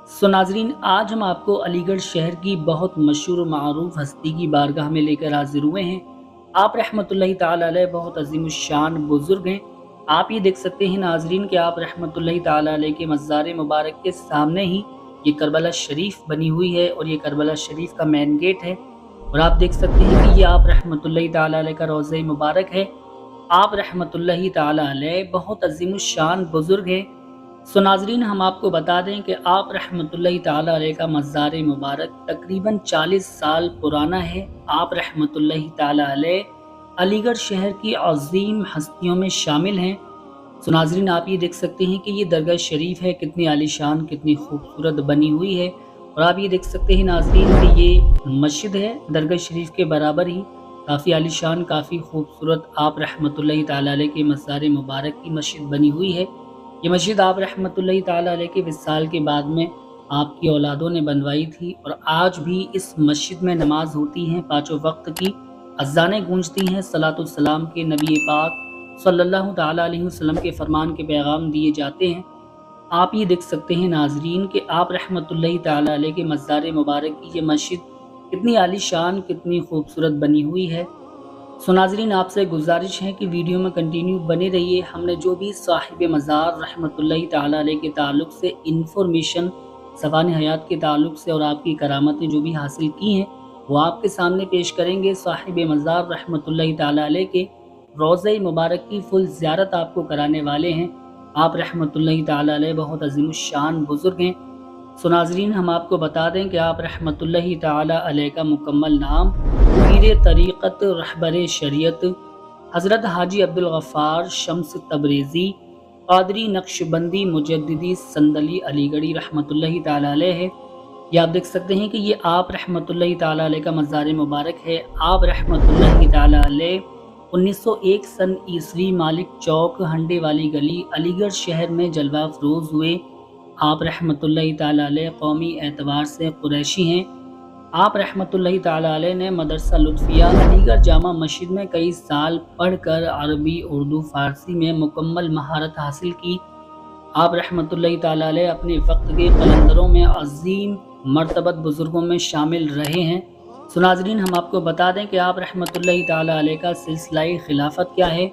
नाज़रीन, आज हम आपको अलीगढ़ शहर की बहुत मशहूर और मारूफ हस्ती की बारगाह में लेकर हाजिर हुए हैं। आप रहमतुल्लाहि ताला अलैह बहुत अज़ीमुश्शान बुज़ुर्ग हैं। आप ये देख सकते हैं नाज़रीन कि आप रहमतुल्लाहि ताला अलैह के मज़ार मुबारक के सामने ही ये करबला शरीफ बनी हुई है और ये करबला शरीफ का मेन गेट है। और आप देख सकते हैं कि ये आप रहमतुल्लाहि ताला अलैह का रोज़ा मुबारक है। आप रहमतुल्लाहि ताला अलैह बहुत अज़ीमुश्शान बुज़ुर्ग हैं। नाज़रीन, हम आपको बता दें कि आप रहमतुल्लाहि ताला अलैह का मज़ार मुबारक तकरीबन 40 साल पुराना है। आप रहमतुल्लाहि ताला अलैह अलीगढ़ शहर की अज़ीम हस्तियों में शामिल हैं। नाज़रीन, आप ये देख सकते हैं कि ये दरगाह शरीफ है, कितनी आलीशान कितनी खूबसूरत बनी हुई है। और आप ये देख सकते हैं नाज़रीन कि ये मस्जिद है दरगाह शरीफ के बराबर ही, काफ़ी आलीशान काफ़ी खूबसूरत आप रहमतुल्लाहि ताला अलैह के मज़ार मुबारक की मस्जिद बनी हुई है। ये मस्जिद आप रहमतुल्लाहि ताला अलैह के विसाल के बाद में आपकी औलादों ने बनवाई थी और आज भी इस मस्जिद में नमाज होती है, पाँचों वक्त की अज़ानें गूंजती हैं, सलातुस सलाम के नबी पाक सल्लल्लाहु ताला अलैहि वसल्लम के फरमान के पैगाम दिए जाते हैं। आप ये देख सकते हैं नाज़रीन कि आप रहमतुल्लाहि ताला अलैह के मज़ार मुबारक की ये मस्जिद कितनी आलीशान कितनी खूबसूरत बनी हुई है। नाज़रीन, आपसे गुजारिश है कि वीडियो में कंटिन्यू बने रहिए। हमने जो भी साहिब मज़ार रहमतुल्लाहि ताला अलैह के ताल्लुक़ से इंफॉर्मेशन सवाने हयात के ताल्लुक़ से और आपकी करामतें जो भी हासिल की हैं वो आपके सामने पेश करेंगे। साहिब मज़ार रहमतुल्लाहि ताला अलैह के रोज़ा मुबारक की फुल ज़ियारत आपको कराने वाले हैं। आप रहमतुल्लाहि ताला अलैह बहुत अज़ीमुश्शान बुज़ुर्ग हैं। नाज़रीन, हम आपको बता दें कि आप रहमतुल्लाहि ताला अलैह का मुकम्मल नाम पीर तरीक़त रहबर शरीयत हज़रत हाजी अब्दुल गफ़्फ़ार शम्स तबरेज़ी क़ादरी नक्शबंदी मुजद्दिदी संदली अलीगढ़ी रहमतुल्लाहि ताला अलैह है। ये आप देख सकते हैं कि ये आप रहमतुल्लाहि ताला अलैह का मज़ार मुबारक है। आप रहमतुल्लाहि ताला अलैह 1901 सन ईस्वी मालिक चौक हंडे वाली गली अलीगढ़ शहर में जलवा अफरोज़ हुए। आप रहमतुल्लाहि ताला अलैह कौमी एतबार से कुरैशी हैं। आप रहमतुल्लाहि ताला अलैह ने मदरसा लुत्फ़िया अलीगढ़ जामा मस्जिद में कई साल पढ़कर अरबी उर्दू फ़ारसी में मुकम्मल महारत हासिल की। आप रहमतुल्लाहि ताला अलैह अपने वक्त के कलंदरों में अज़ीम मर्तबत बुज़ुर्गों में शामिल रहे हैं। नाज़रीन, हम आपको बता दें कि आप रहमतुल्लाहि ताला अलैह का सिलसिला खिलाफत क्या है।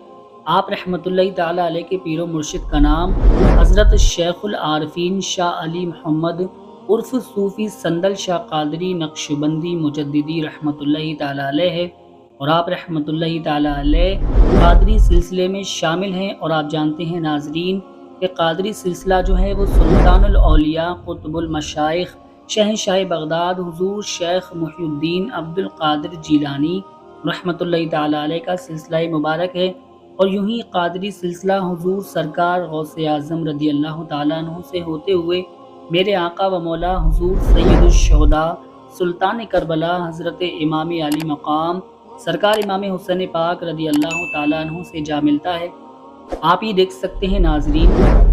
आप रहमतुल्लाहि ताला अलैह के पीरो मुर्शिद का नाम हज़रत शेखुल आरफीन शाह अली मोहम्मद उर्फ सूफ़ी संदल शाह क़ादरी नक्शबंदी मुजद्दिदी रहमतुल्लाहि ताला अलैह है। और आप रहमतुल्लाहि ताला अलैह क़ादरी सिलसिले में शामिल हैं। और आप जानते हैं नाज़रीन कि क़ादरी सिलसिला जो है वो सुल्तानुल औलिया क़ुतबुल मशाइख़ शहंशाह बगदाद हुज़ूर शेख मुहीउद्दीन अब्दुल क़ादिर जीलानी रहमतुल्लाहि ताला अलैह का सिलसिला मुबारक है। और यूं ही क़ादरी सिलसिला हुज़ूर सरकार गौसे आज़म रज़ी अल्लाह ताला अन्हु से होते हुए मेरे आका व मौला हुज़ूर सैयदुश्शुहदा सुल्तान करबला हज़रत इमाम अली मकाम सरकार इमाम हुसैन पाक रज़ी अल्लाह ताला अन्हु से जा मिलता है। आप ये देख सकते हैं नाज़रीन,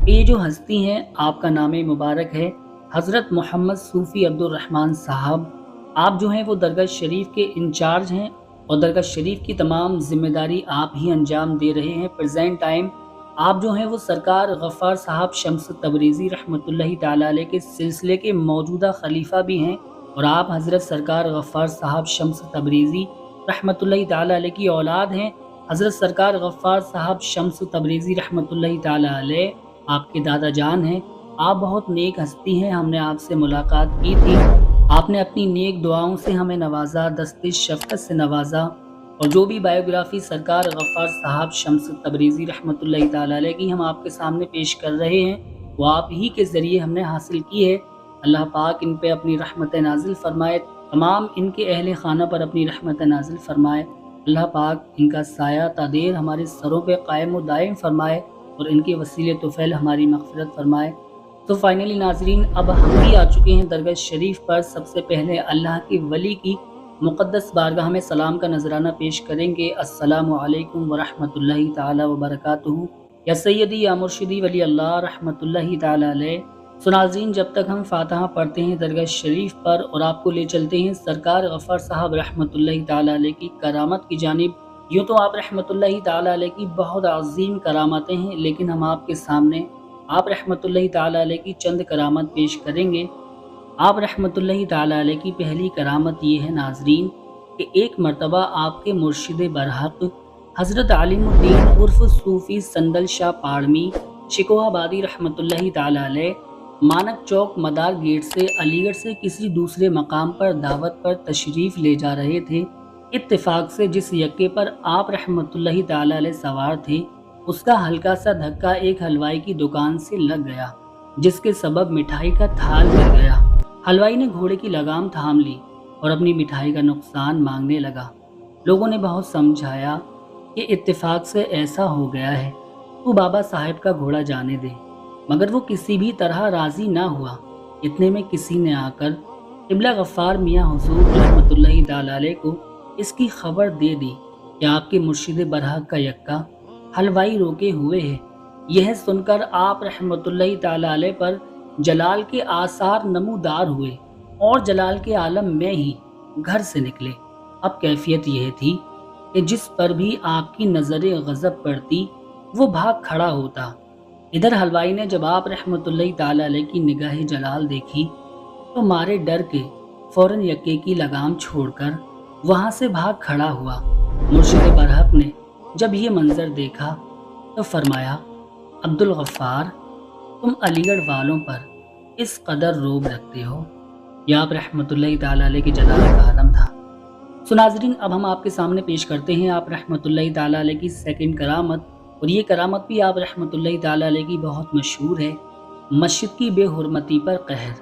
ये जो हस्ती हैं आपका नाम मुबारक है हज़रत मोहम्मद सूफ़ी अब्दुल रहमान साहब। आप जो हैं वो दरगाह शरीफ के इंचार्ज हैं और दरगाह शरीफ की तमाम जिम्मेदारी आप ही अंजाम दे रहे हैं। प्रेजेंट टाइम आप जो हैं वो सरकार गफ़्फ़ार साहब शम्स तबरेज़ी रहमतुल्लाहि ताला अलैह के सिलसिले के मौजूदा खलीफा भी हैं। और आप हज़रत सरकार गफ़्फ़ार साहब शम्स तबरेज़ी रहमतुल्लाहि ताला अलैह की औलाद हैं। हज़रत सरकार गफ़्फ़ार साहब शम्स तबरेज़ी रहमतुल्लाहि ताला अलैह आपके दादा जान हैं। आप बहुत नेक हस्ती हैं, हमने आपसे मुलाकात की थी, आपने अपनी नेक दुआओं से हमें नवाजा, दस्ते शफ़क़त से नवाजा। और जो भी बायोग्राफ़ी सरकार गफ़्फ़ार साहब शम्स तबरेज़ी रहमतुल्लाहि ताला अलैह की हम आपके सामने पेश कर रहे हैं वो आप ही के ज़रिए हमने हासिल की है। अल्लाह पाक इन पे अपनी रहमत नाज़िल फ़रमाए, तमाम इनके अहले ख़ाना पर अपनी रहमत नाज़िल फ़रमाए। अल्लाह पाक इनका साया तादेर हमारे सरों पे कायम व दायम फ़रमाए और इनके वसीले तोफ़ैल हमारी मग़फ़िरत फ़रमाए। तो फाइनली नाज़रीन, अब हम भी आ चुके हैं दरगाह शरीफ पर। सबसे पहले अल्लाह के वली की मुक़द्दस बारगाह में सलाम का नजराना पेश करेंगे। अस्सलामु अलैकुम व रहमतुल्लाहि ताला व बरकातुहू। या सैयदी या मुर्शिदी वली अल्लाह रहमतुल्लाहि ताला अलैह। नाज़रीन, जब तक हम फातिहा पढ़ते हैं दरगाह शरीफ पर और आपको ले चलते हैं सरकार गफ़्फ़ार साहब रहमतुल्लाहि ताला अलैह की करामत की जानिब। यूँ तो आप रहमतुल्लाहि ताला अलैह की बहुत अज़ीम करामतें हैं, लेकिन हम आपके सामने आप रहमतुल्लाहि ताला अलैह की चंद करामत पेश करेंगे। آپ رحمۃ اللہ تعالی علیہ کی پہلی کرامت یہ ہے ناظرین کہ ایک مرتبہ آپ کے مرشد برحق حضرت عالم الدین عرف صوفی سندل شاہ پاڑمی شکوہ آبادی رحمۃ اللہ تعالی علیہ مانک چوک مدار گیٹ سے علی گڑھ سے کسی دوسرے مقام پر دعوت پر تشریف لے جا رہے تھے۔ اتفاق سے جس یکے پر آپ رحمۃ اللہ تعالی علیہ سوار تھے اس کا ہلکا سا دھکا ایک حلوائی کی دکان سے لگ گیا، جس کے سبب مٹھائی کا تھال گر گیا۔ حلوائی نے گھوڑے کی لگام تھام لی اور اپنی مٹھائی کا نقصان مانگنے لگا۔ لوگوں نے بہت سمجھایا کہ اتفاق سے ایسا ہو گیا ہے، تو بابا صاحب کا گھوڑا جانے دے، مگر وہ کسی بھی طرح راضی نہ ہوا۔ اتنے میں کسی نے آ کر قبلہ غفار میاں حضور رحمۃ اللہ تعالی علیہ کو اس کی خبر دے دی کہ آپ کے مرشد برحق کا یکا حلوائی روکے ہوئے ہے۔ یہ سن کر آپ رحمۃ اللہ تعالی علیہ پر جلال کے آثار نمودار ہوئے اور جلال کے عالم میں ہی گھر سے نکلے۔ اب کیفیت یہ تھی کہ جس پر بھی آپ کی نظر غضب پڑتی وہ بھاگ کھڑا ہوتا۔ ادھر حلوائی نے جب آپ رحمۃ اللہ تعالی علیہ کی نگاہ جلال دیکھی تو مارے ڈر کے فوراً یکے کی لگام چھوڑ کر وہاں سے بھاگ کھڑا ہوا۔ مرشد برحق نے جب یہ منظر دیکھا تو فرمایا، عبدالغفار، تم علی گڑھ والوں پر اس قدر روب رکھتے ہو؟ یہ آپ رحمۃ اللہ تعالی علیہ کے جلال کا عالم تھا۔ سو ناظرین، اب ہم آپ کے سامنے پیش کرتے ہیں آپ رحمۃ اللہ تعالی علیہ کی سیکنڈ کرامت، اور یہ کرامت بھی آپ رحمۃ اللہ تعالی علیہ کی بہت مشہور ہے۔ مسجد کی بے حرمتی پر قہر۔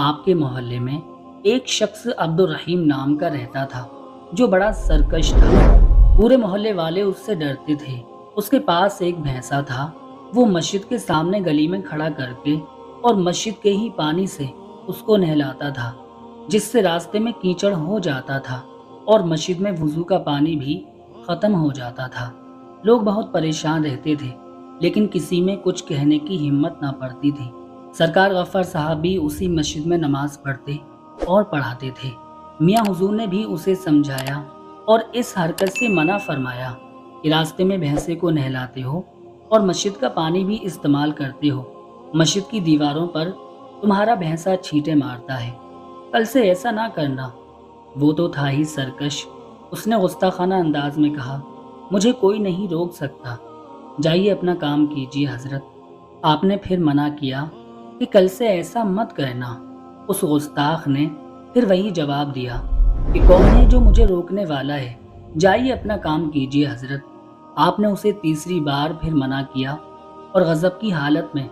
آپ کے محلے میں ایک شخص عبد الرحیم نام کا رہتا تھا جو بڑا سرکش تھا۔ پورے محلے والے اس سے ڈرتے تھے۔ اس کے پاس ایک بھینسا تھا۔ وہ مسجد کے سامنے گلی میں کھڑا کر کے اور مسجد کے ہی پانی سے اس کو نہلاتا تھا، جس سے راستے میں کیچڑ ہو جاتا تھا اور مسجد میں وضو کا پانی بھی ختم ہو جاتا تھا۔ لوگ بہت پریشان رہتے تھے، لیکن کسی میں کچھ کہنے کی ہمت نہ پڑتی تھی۔ سرکار غفار صاحب بھی اسی مسجد میں نماز پڑھتے اور پڑھاتے تھے۔ میاں حضور نے بھی اسے سمجھایا اور اس حرکت سے منع فرمایا کہ راستے میں بھینسے کو نہلاتے ہو اور مسجد کا پانی بھی استعمال کرتے ہو، مسجد کی دیواروں پر تمہارا بھینسا چھینٹے مارتا ہے، کل سے ایسا نہ کرنا۔ وہ تو تھا ہی سرکش، اس نے گستاخانہ انداز میں کہا، مجھے کوئی نہیں روک سکتا، جائیے اپنا کام کیجیے حضرت۔ آپ نے پھر منع کیا کہ کل سے ایسا مت کرنا۔ اس گستاخ نے پھر وہی جواب دیا کہ کون ہے جو مجھے روکنے والا ہے، جائیے اپنا کام کیجیے حضرت۔ آپ نے اسے تیسری بار پھر منع کیا اور غضب کی حالت میں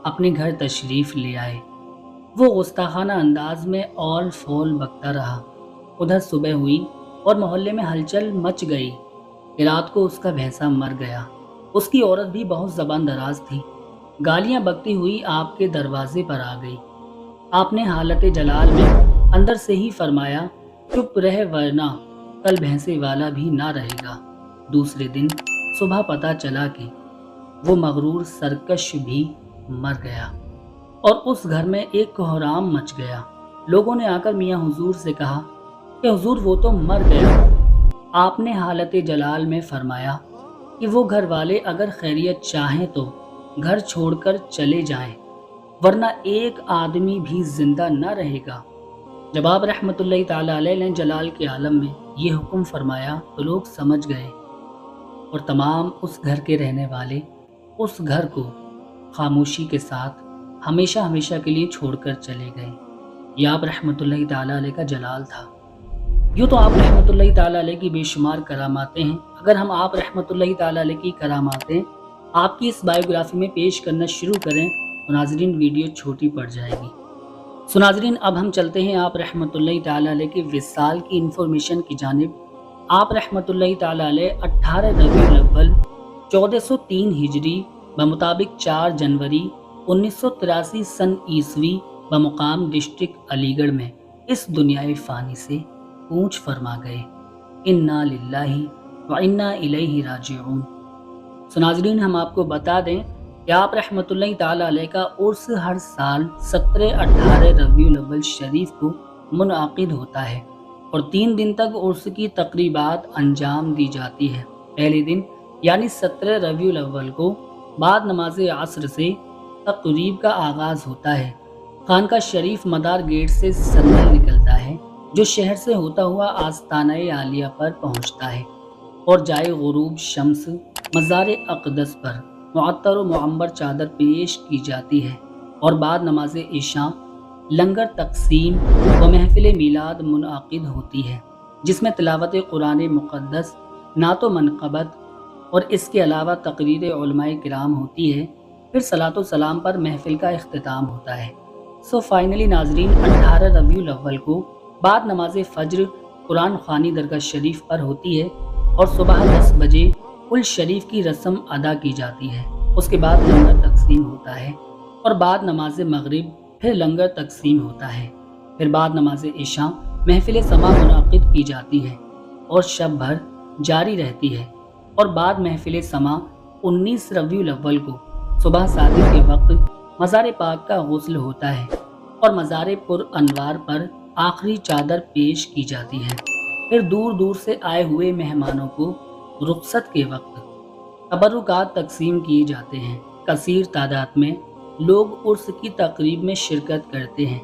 اپنے گھر تشریف لے آئے۔ وہ گستاخانہ انداز میں اول فول بکتا رہا۔ ادھر صبح ہوئی اور محلے میں ہلچل مچ گئی کہ رات کو اس کا بھینسا مر گیا۔ اس کی عورت بھی بہت زبان دراز تھی، گالیاں بکتی ہوئی آپ کے دروازے پر آ گئی۔ آپ نے حالت جلال میں اندر سے ہی فرمایا، چپ رہ ورنہ کل بھینسے والا بھی نہ رہے گا۔ دوسرے دن صبح پتہ چلا کہ وہ مغرور سرکش بھی مر گیا اور اس گھر میں ایک کوہرام مچ گیا۔ لوگوں نے آ کر میاں حضور سے کہا کہ حضور وہ تو مر گیا۔ آپ نے حالت جلال میں فرمایا کہ وہ گھر والے اگر خیریت چاہیں تو گھر چھوڑ کر چلے جائیں، ورنہ ایک آدمی بھی زندہ نہ رہے گا۔ جب آپ رحمۃ اللہ تعالی علیہ نے جلال کے عالم میں یہ حکم فرمایا تو لوگ سمجھ گئے اور تمام اس گھر کے رہنے والے اس گھر کو خاموشی کے ساتھ ہمیشہ ہمیشہ کے لیے چھوڑ کر چلے گئے۔ یہ آپ رحمۃ اللہ تعالی علیہ کا جلال تھا۔ یوں تو آپ رحمۃ اللہ تعالی علیہ کی بے شمار کراماتیں ہیں۔ اگر ہم آپ رحمۃ اللہ تعالی علیہ کی کراماتیں آپ کی اس بائیوگرافی میں پیش کرنا شروع کریں تو ناظرین ویڈیو چھوٹی پڑ جائے گی۔ سو ناظرین، اب ہم چلتے ہیں آپ رحمۃ اللہ تعالی علیہ کے وصال کی انفارمیشن کی جانب۔ آپ رحمۃ اللہ تعالی علیہ 18 ربیع الاول 1403 ہجری بمطابق 4 جنوری 1983 سن عیسوی بمقام ڈسٹرکٹ علی گڑھ میں اس دنیائے فانی سے کوچ فرما گئے۔ انا للہ و انا الیہ راجعون۔ سو ناظرین، ہم آپ کو بتا دیں کہ آپ رحمۃ اللہ تعالی علیہ کا عرس ہر سال 17-18 ربیع الاول شریف کو منعقد ہوتا ہے اور 3 دن تک عرس کی تقریبات انجام دی جاتی ہے۔ پہلے دن یعنی 17 ربیع الاول کو بعد نماز عصر سے تقریب کا آغاز ہوتا ہے۔ खानका शरीफ मदार गेट से संदल निकलता है जो शहर से होता हुआ आस्ताना आलिया पर पहुंचता है और जाए गुरूब शम्स मज़ार अक़दस पर मुअत्तर व मुअम्बर चादर पेश की जाती है और बाद नमाज इशा लंगर तकसीम व महफिल मीलाद मुनअक़िद होती है जिसमें तिलावत कुरान मुक़द्दस नातो मनक़बत और इसके अलावा तकरीर उलमाए किराम होती है। फिर सलातो सलाम पर महफिल का इख्तिताम होता है। सो फाइनली नाजरीन 18 रबीउल अव्वल को बाद नमाज फ़ज्र कुरान ख़वानी दरगाह शरीफ पर होती है और सुबह 10 बजे कुल शरीफ की रस्म अदा की जाती है। उसके बाद लंगर तकसीम होता है और बाद नमाज मगरिब फिर लंगर तकसीम होता है। फिर बाद नमाज इशा महफिल समा मुनाकिद की जाती है और शब भर जारी रहती है और बाद महफिल समा 19 रबीउल अव्वल को सुबह शादी के वक्त मज़ार पाक का गुस्ल होता है और मज़ार पुर अनवार पर आखिरी चादर पेश की जाती है। फिर दूर दूर से आए हुए मेहमानों को रुखसत के वक्त तबरुकात तकसीम किए जाते हैं। कसीर तादाद में लोग उर्स की तकरीब में शिरकत करते हैं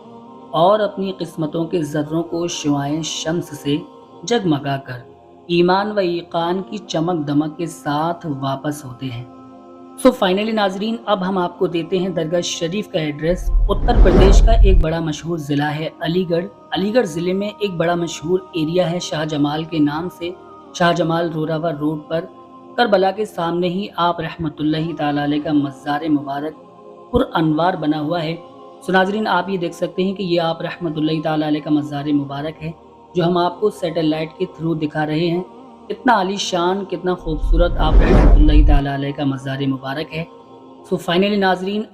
और अपनी किस्मतों के ज़र्रों को शुआएं शम्स से जगमगा कर ईमान व ईकान की चमक दमक के साथ वापस होते हैं। सो फाइनली नाजरीन, अब हम आपको देते हैं दरगाह शरीफ का एड्रेस। उत्तर प्रदेश का एक बड़ा मशहूर ज़िला है अलीगढ़। अलीगढ़ ज़िले में एक बड़ा मशहूर एरिया है शाहजमाल के नाम से। शाहजमाल रोरावर रोड पर करबला के सामने ही आप रहमतुल्लाहि ताला अलैह का मज़ार मुबारक पुर अनवार बना हुआ है। सो नाजरीन, आप ये देख सकते हैं कि ये आप रहमतुल्लाहि ताला अलैह का मज़ार मुबारक है जो हम आपको सैटेलाइट के थ्रू दिखा रहे हैं। कितना आलीशान, कितना खूबसूरत आप रहमतुल्लाहि ताला अलैह का मज़ार मुबारक है। सो फाइनली नाजरीन,